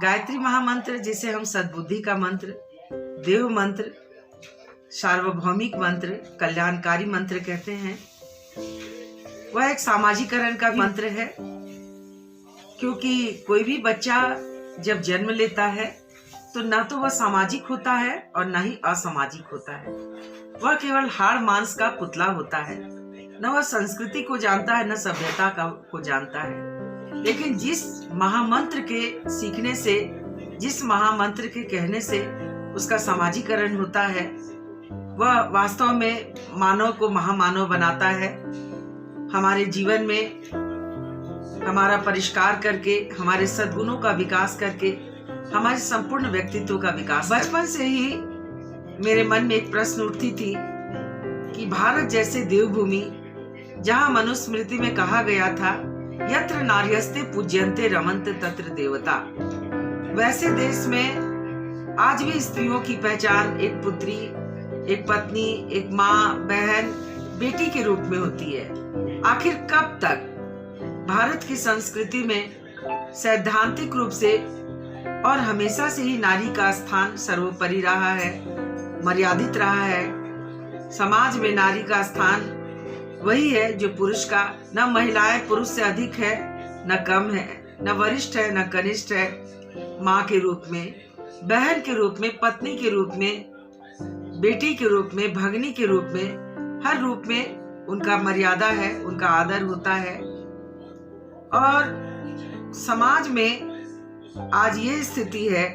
गायत्री महामंत्र, जिसे हम सद्बुद्धि का मंत्र, देव मंत्र, सार्वभौमिक मंत्र, कल्याणकारी मंत्र कहते हैं, वह एक सामाजिकरण का मंत्र है। क्योंकि कोई भी बच्चा जब जन्म लेता है तो न तो वह सामाजिक होता है और न ही असामाजिक होता है। वह केवल हाड़ मांस का पुतला होता है। न वह संस्कृति को जानता है, न सभ्यता को जानता है। लेकिन जिस महामंत्र के सीखने से, जिस महामंत्र के कहने से उसका सामाजिकरण होता है, वह वास्तव में मानव को महामानव बनाता है। हमारे जीवन में हमारा परिष्कार करके, हमारे सद्गुणों का विकास करके, हमारे संपूर्ण व्यक्तित्व का विकास। बचपन से ही मेरे मन में एक प्रश्न उठती थी कि भारत जैसे देवभूमि, जहाँ मनुस्मृति में कहा गया था यत्र नार्यस्ते पूज्यन्ते रमन्ते तत्र देवता, वैसे देश में आज भी स्त्रियों की पहचान एक पुत्री, एक पत्नी, एक माँ, बहन, बेटी के रूप में होती है। आखिर कब तक भारत की संस्कृति में सैद्धांतिक रूप से और हमेशा से ही नारी का स्थान सर्वोपरि रहा है, मर्यादित रहा है। समाज में नारी का स्थान वही है जो पुरुष का। न महिलाएं पुरुष से अधिक है, न कम है, न वरिष्ठ है, न कनिष्ठ है। माँ के रूप में, बहन के रूप में, पत्नी के रूप में, बेटी के रूप में, भगनी के रूप में, हर रूप में उनका मर्यादा है, उनका आदर होता है। और समाज में आज ये स्थिति है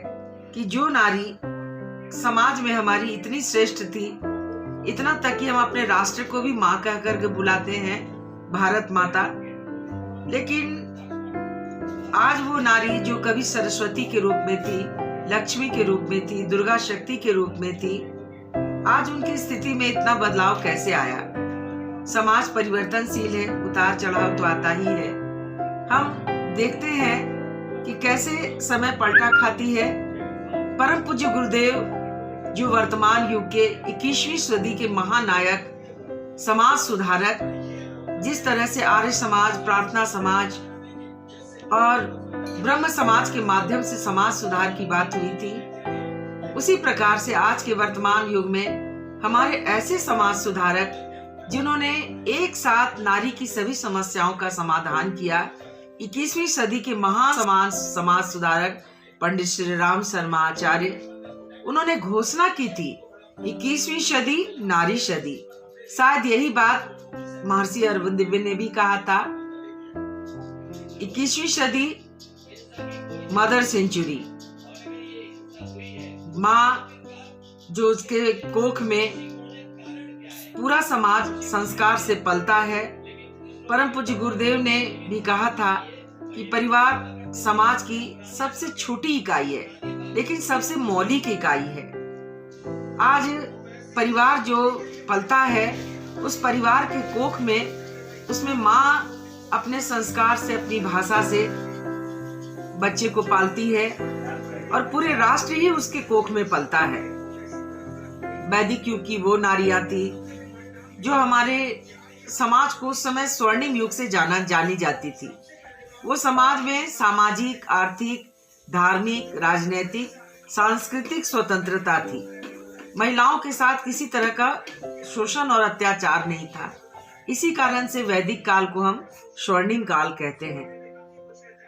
कि जो नारी समाज में हमारी इतनी श्रेष्ठ थी, इतना तक कि हम अपने राष्ट्र को भी माँ कह करके बुलाते हैं, भारत माता। लेकिन आज वो नारी जो कभी सरस्वती के रूप में थी, लक्ष्मी के रूप में थी, दुर्गा शक्ति के रूप में थी, आज उनकी स्थिति में इतना बदलाव कैसे आया? समाज परिवर्तनशील है, उतार चढ़ाव तो आता ही है। हम देखते हैं कि कैसे समय पलटा खाती है। परम पूज्य गुरुदेव जो वर्तमान युग के 21वीं सदी के महानायक, समाज सुधारक, जिस तरह से आर्य समाज, प्रार्थना समाज और ब्रह्म समाज के माध्यम से समाज सुधार की बात हुई थी, उसी प्रकार से आज के वर्तमान युग में हमारे ऐसे समाज सुधारक जिन्होंने एक साथ नारी की सभी समस्याओं का समाधान किया, 21वीं सदी के महान समाज सुधारक पंडित श्री राम शर्मा आचार्य, उन्होंने घोषणा की थी 21वीं सदी नारी सदी। शायद यही बात महर्षि अरविंद ने भी कहा था, 21वीं सदी मदर सेंचुरी। माँ जो उसके कोख में पूरा समाज संस्कार से पलता है। परम पूज्य गुरुदेव ने भी कहा था कि परिवार समाज की सबसे छोटी इकाई है, लेकिन सबसे मौलिक इकाई है। आज परिवार जो पलता है, उस परिवार के कोख में, उसमें माँ अपने संस्कार से, अपनी भाषा से बच्चे को पालती है और पूरे राष्ट्र ही उसके कोख में पलता है। वैदिक युग की वो नारियां थी जो हमारे समाज को उस समय स्वर्णिम युग से जानी जाती थी। वो समाज में सामाजिक, आर्थिक, धार्मिक, राजनीतिक, सांस्कृतिक स्वतंत्रता थी। महिलाओं के साथ किसी तरह का शोषण और अत्याचार नहीं था। इसी कारण से वैदिक काल को हम स्वर्णिम काल कहते हैं।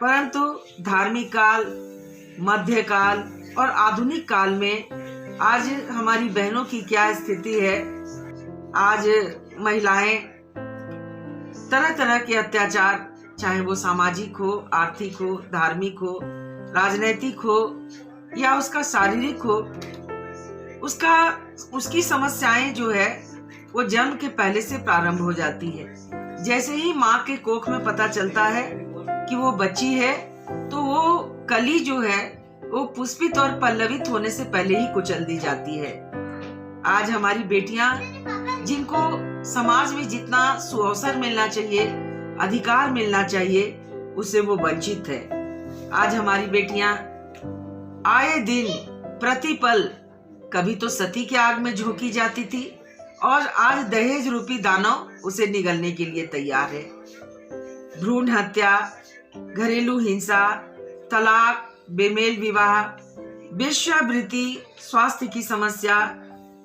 परंतु धार्मिक काल, मध्यकाल और आधुनिक काल में आज हमारी बहनों की क्या स्थिति है? आज महिलाएं तरह तरह के अत्याचार, चाहे वो सामाजिक हो, आर्थिक हो, धार्मिक हो, राजनैतिक हो या उसका शारीरिक हो, उसकी समस्याएं जो है वो जन्म के पहले से प्रारंभ हो जाती है। जैसे ही माँ के कोख में पता चलता है कि वो बच्ची है, तो वो कली जो है वो पुष्पित और पल्लवित होने से पहले ही कुचल दी जाती है। आज हमारी बेटियां, जिनको समाज में जितना सुअवसर मिलना चाहिए, अधिकार मिलना चाहिए, उससे वो वंचित है। आज हमारी बेटियां आए दिन प्रतिपल कभी तो सती के आग में झोंकी जाती थी और आज दहेज रूपी दानव उसे निगलने के लिए तैयार है। भ्रूण हत्या, घरेलू हिंसा, तलाक, बेमेल विवाह, वेश्यावृत्ति, स्वास्थ्य की समस्या,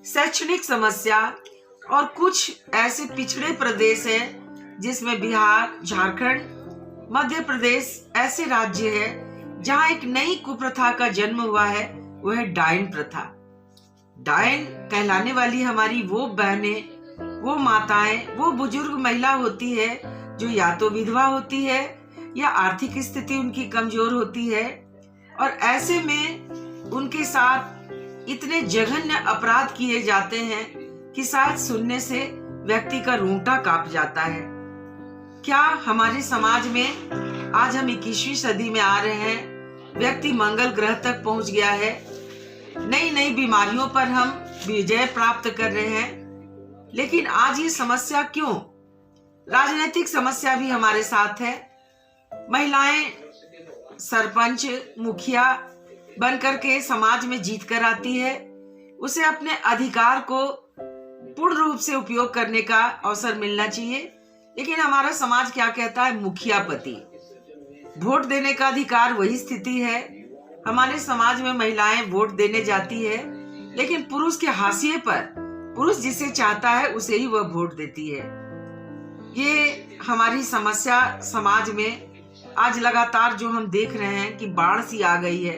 शैक्षणिक समस्या और कुछ ऐसे पिछड़े प्रदेश हैं जिसमें बिहार, झारखंड, मध्य प्रदेश ऐसे राज्य हैं जहां एक नई कुप्रथा का जन्म हुआ है, वो है डायन प्रथा। डायन कहलाने वाली हमारी वो बहनें, वो माताएं, वो बुजुर्ग महिला होती है जो या तो विधवा होती है या आर्थिक स्थिति उनकी कमजोर होती है, और ऐसे में उनके साथ इतने जघन्य अपराध किए जाते हैं कि शायद सुनने से व्यक्ति का रोंगटा कांप जाता है। क्या हमारे समाज में आज हम 21वीं सदी में आ रहे हैं, व्यक्ति मंगल ग्रह तक पहुंच गया है, नई नई बीमारियों पर हम विजय प्राप्त कर रहे हैं, लेकिन आज ये समस्या क्यों? राजनीतिक समस्या भी हमारे साथ है। महिलाएं सरपंच, मुखिया बनकर के समाज में जीत कर आती है, उसे अपने अधिकार को पूर्ण रूप से उपयोग करने का अवसर मिलना चाहिए, लेकिन हमारा समाज क्या कहता है? मुखिया पति। वोट देने का अधिकार वही स्थिति है। हमारे समाज में महिलाएं वोट देने जाती है, लेकिन पुरुष के हाशिए पर, पुरुष जिसे चाहता है उसे ही वह वोट देती है। ये हमारी समस्या समाज में आज लगातार जो हम देख रहे हैं कि बाढ़ सी आ गई है।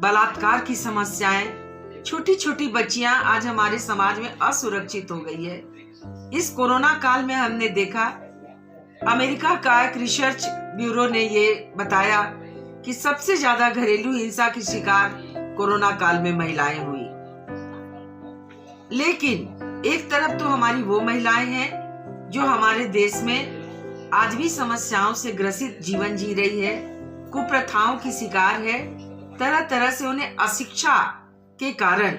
बलात्कार की समस्याएं, छोटी छोटी बच्चियां आज हमारे समाज में असुरक्षित हो गई है। इस कोरोना काल में हमने देखा, अमेरिका का एक रिसर्च ब्यूरो ने ये बताया कि सबसे ज्यादा घरेलू हिंसा की शिकार कोरोना काल में महिलाएं हुई। लेकिन एक तरफ तो हमारी वो महिलाएं हैं जो हमारे देश में आज भी समस्याओं से ग्रसित जीवन जी रही है, कुप्रथाओं की शिकार है, तरह तरह से उन्हें अशिक्षा के कारण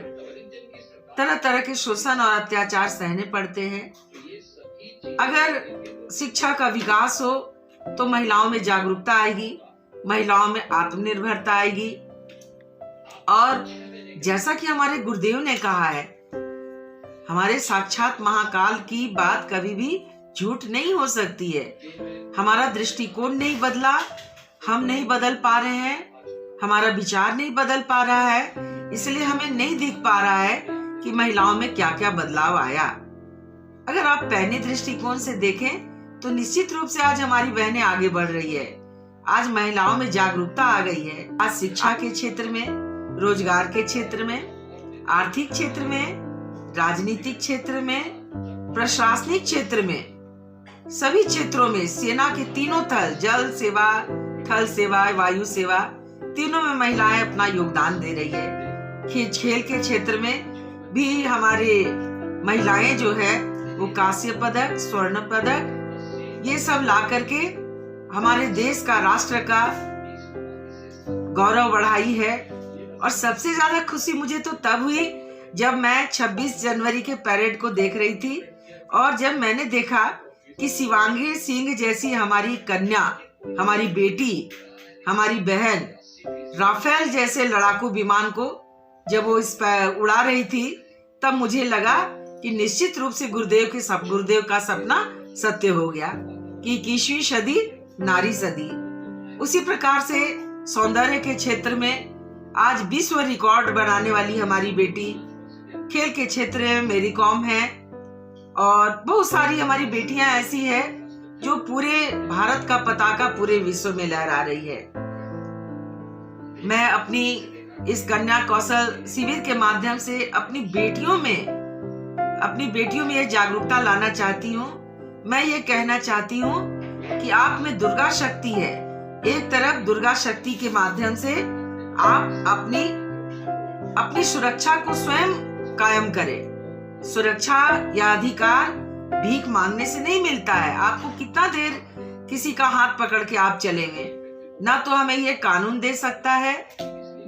तरह तरह के शोषण और अत्याचार सहने पड़ते हैं। अगर शिक्षा का विकास हो तो महिलाओं में जागरूकता आएगी, महिलाओं में आत्मनिर्भरता आएगी, और जैसा कि हमारे गुरुदेव ने कहा है, हमारे साक्षात महाकाल की बात कभी भी झूठ नहीं हो सकती है। हमारा दृष्टिकोण नहीं बदला, हम नहीं बदल पा रहे हैं, हमारा विचार नहीं बदल पा रहा है, इसलिए हमें नहीं दिख पा रहा है कि महिलाओं में क्या क्या बदलाव आया। अगर आप पैनी दृष्टिकोण से देखें तो निश्चित रूप से आज हमारी बहनें आगे बढ़ रही है। आज महिलाओं में जागरूकता आ गई है। आज शिक्षा के क्षेत्र में, रोजगार के क्षेत्र में, आर्थिक क्षेत्र में, राजनीतिक क्षेत्र में, प्रशासनिक क्षेत्र में, सभी क्षेत्रों में, सेना के तीनों थल, जल सेवा, थल सेवा, वायु सेवा, तीनों में महिलाएं अपना योगदान दे रही है। खेल के क्षेत्र में भी हमारे महिलाएं जो है वो कांस्य पदक, स्वर्ण पदक, ये सब ला करके हमारे देश का, राष्ट्र का गौरव बढ़ाई है। और सबसे ज्यादा खुशी मुझे तो तब हुई जब मैं 26 जनवरी के परेड को देख रही थी, और जब मैंने देखा कि शिवांगी सिंह जैसी हमारी कन्या, हमारी बेटी, हमारी बहन राफेल जैसे लड़ाकू विमान को जब वो इस पर उड़ा रही थी, तब मुझे लगा कि निश्चित रूप से गुरुदेव का सपना सत्य हो गया कि 21वीं सदी नारी सदी। उसी प्रकार से सौंदर्य के क्षेत्र में आज विश्व रिकॉर्ड बनाने वाली हमारी बेटी, खेल के क्षेत्र में मेरी कॉम है, और बहुत सारी हमारी बेटियां ऐसी है जो पूरे भारत का पताका पूरे विश्व में लहरा रही है। मैं अपनी इस कन्या कौशल शिविर के माध्यम से अपनी बेटियों में ये जागरूकता लाना चाहती हूँ। मैं ये कहना चाहती हूँ कि आप में दुर्गा शक्ति है। एक तरफ दुर्गा शक्ति के माध्यम से आप अपनी सुरक्षा को स्वयं कायम करें। सुरक्षा या अधिकार भीख मांगने से नहीं मिलता है। आपको कितना देर किसी का हाथ पकड़ के आप चलेंगे? ना तो हमें ये कानून दे सकता है,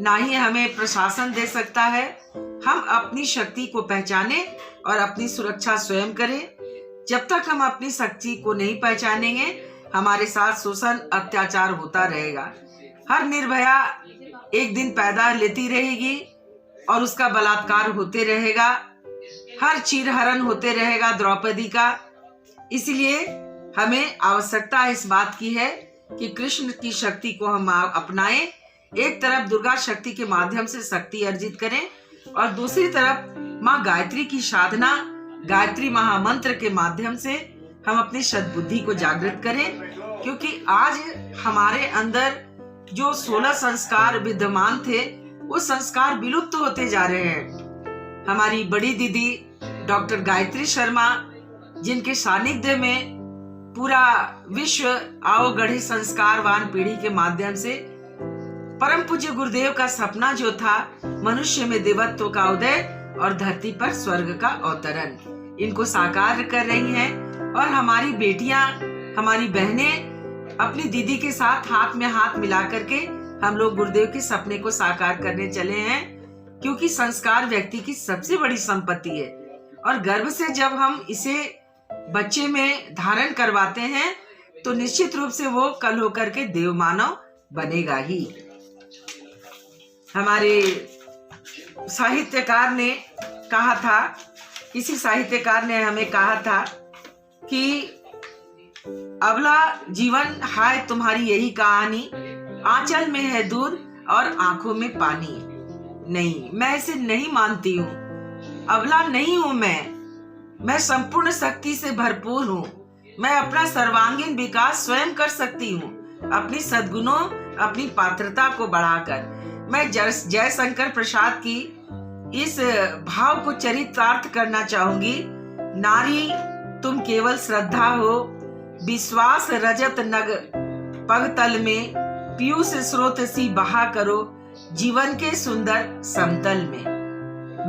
ना ही हमें प्रशासन दे सकता है। हम अपनी शक्ति को पहचाने और अपनी सुरक्षा स्वयं करें। जब तक हम अपनी शक्ति को नहीं पहचानेंगे, हमारे साथ शोषण अत्याचार होता रहेगा। हर निर्भया एक दिन पैदा लेती रहेगी और उसका बलात्कार होते रहेगा। हर चीरहरण होते रहेगा द्रौपदी का। इसलिए हमें आवश्यकता इस बात की है कि कृष्ण की शक्ति को हम अपनाएं। एक तरफ दुर्गा शक्ति के माध्यम से शक्ति अर्जित करें और दूसरी तरफ माँ गायत्री की साधना, गायत्री महामंत्र के माध्यम से हम अपनी सद्बुद्धि को जागृत करें। क्योंकि आज हमारे अंदर जो 16 संस्कार विद्यमान थे, वो संस्कार विलुप्त होते जा रहे हैं। हमारी बड़ी दीदी डॉक्टर गायत्री शर्मा, जिनके सानिध्य में पूरा विश्व अवगढ़े संस्कारवान पीढ़ी के माध्यम से परम पूज्य गुरुदेव का सपना जो था मनुष्य में देवत्व का उदय और धरती पर स्वर्ग का अवतरण, इनको साकार कर रही हैं। और हमारी बेटियां, हमारी बहनें अपनी दीदी के साथ हाथ में हाथ मिला करके हम लोग गुरुदेव के सपने को साकार करने चले हैं। क्योंकि संस्कार व्यक्ति की सबसे बड़ी संपत्ति है और गर्भ से जब हम इसे बच्चे में धारण करवाते हैं तो निश्चित रूप से वो कल होकर के देव मानव बनेगा ही। हमारे साहित्यकार ने कहा था, किसी साहित्यकार ने हमें कहा था कि अबला जीवन हाय तुम्हारी यही कहानी, आंचल में है दूध और आंखों में पानी। नहीं, मैं इसे नहीं मानती हूँ। अबला नहीं हूँ मैं संपूर्ण शक्ति से भरपूर हूँ। मैं अपना सर्वांगीण विकास स्वयं कर सकती हूँ, अपनी सद्गुणों, अपनी पात्रता को बढ़ाकर। मैं जयशंकर प्रसाद की इस भाव को चरितार्थ करना चाहूंगी। नारी तुम केवल श्रद्धा हो, विश्वास रजत नग पगतल में, पीयूष स्रोत सी बहा करो जीवन के सुंदर समतल में।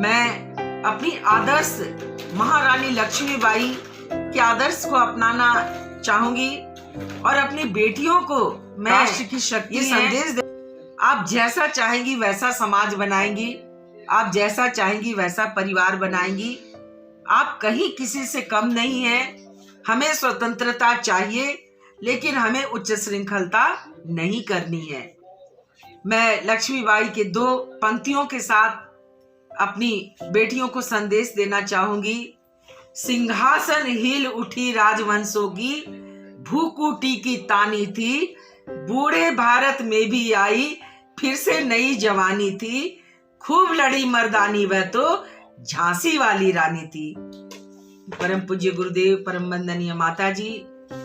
मैं अपनी आदर्श महारानी लक्ष्मीबाई के आदर्श को अपनाना चाहूंगी और अपनी बेटियों को मैं राष्ट्र की शक्ति संदेश दे। आप जैसा चाहेंगी वैसा समाज बनाएंगी, आप जैसा चाहेंगी वैसा परिवार बनाएंगी। आप कहीं किसी से कम नहीं है। हमें स्वतंत्रता चाहिए, लेकिन हमें उच्च श्रृंखलता नहीं करनी है। मैं लक्ष्मीबाई के 2 पंक्तियों के साथ अपनी बेटियों को संदेश देना चाहूंगी। सिंहासन हिल उठी राजवंशों की, भूकूटी की तानी थी, बूढ़े भारत में भी आई फिर से नई जवानी थी, खूब लड़ी मर्दानी वह तो झांसी वाली रानी थी। परम पूज्य गुरुदेव, परम वंदनीय माता जी,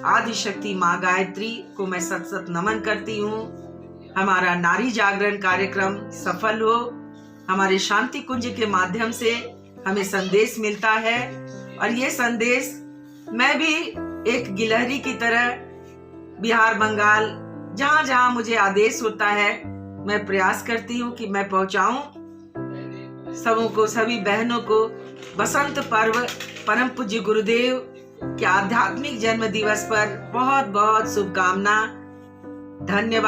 आदि शक्ति माँ गायत्री को मैं सत सत नमन करती हूँ। हमारा नारी जागरण कार्यक्रम सफल हो, हमारे शांति कुंज के माध्यम से हमें संदेश मिलता है और ये संदेश मैं भी एक गिलहरी की तरह बिहार, बंगाल, जहाँ जहाँ मुझे आदेश होता है मैं प्रयास करती हूँ कि मैं पहुँचाऊं सबों को, सभी बहनों को बसंत पर्व परम पूज्य गुरुदेव के आध्यात्मिक जन्म दिवस पर बहुत बहुत शुभकामना। धन्यवाद।